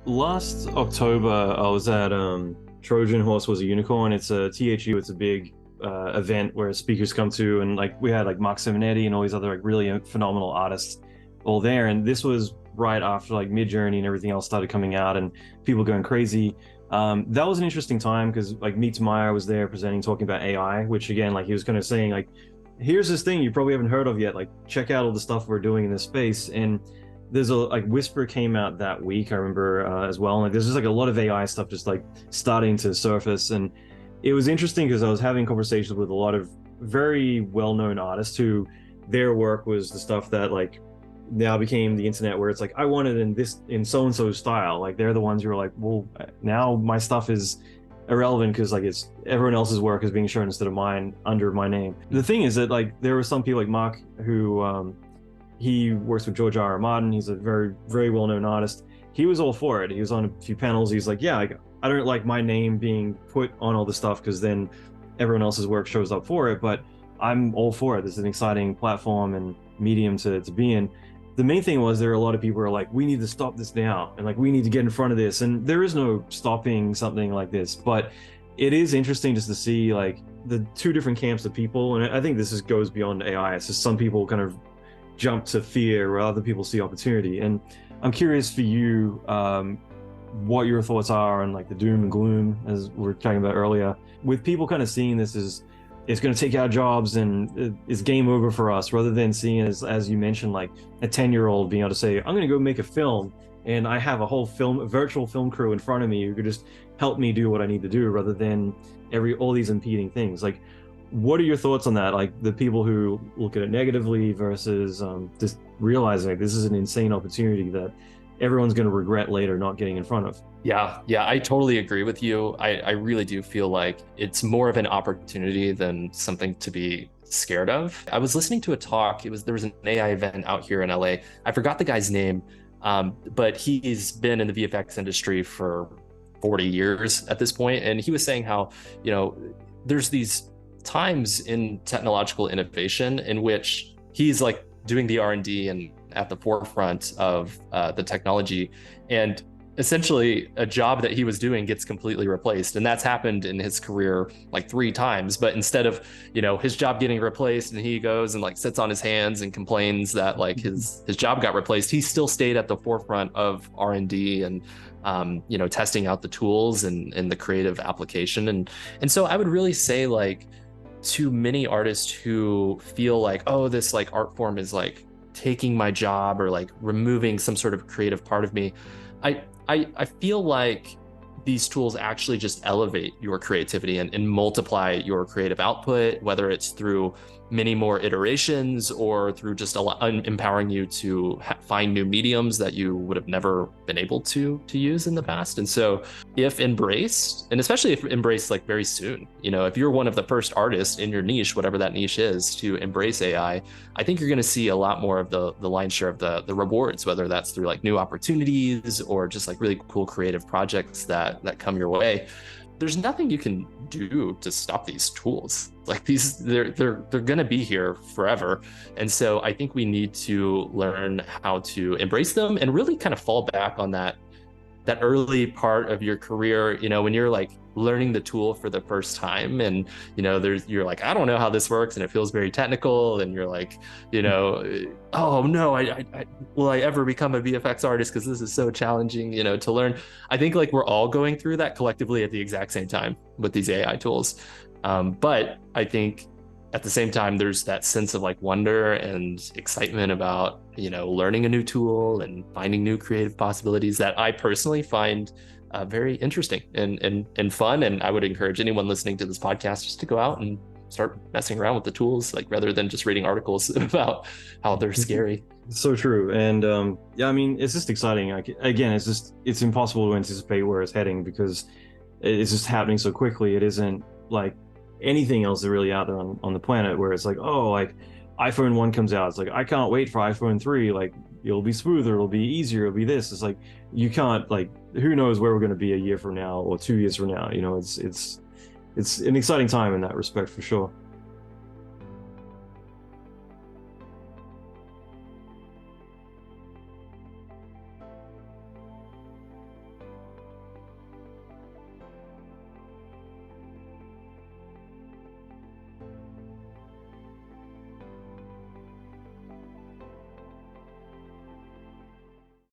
Last October, I was at Trojan Horse Was a Unicorn. It's a THU. It's a big event where speakers come to, and like we had like Mark Simonetti and all these other like really phenomenal artists all there. And this was right after like Midjourney and everything else started coming out, and people going crazy. That was an interesting time because like Meet Meyer was there presenting, talking about AI, which again, like he was kind of saying like, here's this thing you probably haven't heard of yet. Like check out all the stuff we're doing in this space. And there's a like Whisper came out that week, I remember as well. And like there's just like a lot of AI stuff just like starting to surface, and it was interesting because I was having conversations with a lot of very well-known artists who their work was the stuff that like now became the internet, where it's like I want it in so and so style. Like they're the ones who are like, well, now my stuff is irrelevant because like it's everyone else's work is being shown instead of mine under my name. The thing is that like there were some people like Mark who he works with George R. R. Martin. He's a very, very well-known artist. He was all for it. He was on a few panels. He's like, yeah, like, I don't like my name being put on all this stuff because then everyone else's work shows up for it, but I'm all for it. This is an exciting platform and medium to be in. The main thing was there were a lot of people who are like, we need to stop this now. And like, we need to get in front of this. And there is no stopping something like this, but it is interesting just to see like the two different camps of people. And I think this goes beyond AI. It's just some people kind of jump to fear where other people see opportunity. And I'm curious for you, what your thoughts are on like the doom and gloom, as we were talking about earlier, with people kind of seeing this as it's going to take our jobs and it's game over for us, rather than seeing it as you mentioned, like a 10-year-old being able to say, I'm going to go make a film and I have a virtual film crew in front of me who could just help me do what I need to do, rather than all these impeding things. Like, what are your thoughts on that? Like the people who look at it negatively versus just realizing like, this is an insane opportunity that everyone's going to regret later not getting in front of. Yeah, I totally agree with you. I really do feel like it's more of an opportunity than something to be scared of. I was listening to a talk. There was an AI event out here in LA. I forgot the guy's name, but he's been in the VFX industry for 40 years at this point. And he was saying how, there's these times in technological innovation in which he's like doing the R&D and at the forefront of the technology, and essentially a job that he was doing gets completely replaced. And that's happened in his career like 3 times. But instead of his job getting replaced and he goes and like sits on his hands and complains that like his job got replaced, he still stayed at the forefront of R&D and testing out the tools and the creative application. And so I would really say, like, to many artists who feel like, oh, this like art form is like taking my job or like removing some sort of creative part of me, I feel like these tools actually just elevate your creativity and multiply your creative output, whether it's through many more iterations or through just empowering you to find new mediums that you would have never been able to use in the past. And so if embraced, and especially if embraced like very soon, if you're one of the first artists in your niche, whatever that niche is, to embrace AI, I think you're going to see a lot more of the lion's share of the rewards, whether that's through like new opportunities or just like really cool creative projects that come your way. There's nothing you can do to stop these tools. Like they're going to be here forever. And so I think we need to learn how to embrace them and really kind of fall back on that early part of your career, when you're like learning the tool for the first time, and you're like, I don't know how this works, and it feels very technical, and you're like, oh no, will I ever become a VFX artist, because this is so challenging, to learn. I think like we're all going through that collectively at the exact same time with these AI tools, but I think at the same time, there's that sense of like wonder and excitement about, learning a new tool and finding new creative possibilities that I personally find very interesting and fun. And I would encourage anyone listening to this podcast just to go out and start messing around with the tools, like rather than just reading articles about how they're scary. So true. And yeah, I mean, it's just exciting. Like, again, it's impossible to anticipate where it's heading because it's just happening so quickly. It isn't like anything else is really out there on the planet, where it's like, oh, like iPhone 1 comes out, it's like, I can't wait for iPhone 3, like it'll be smoother, it'll be easier, it'll be this. It's like, you can't, like, who knows where we're going to be a year from now or 2 years from now. It's an exciting time in that respect, for sure.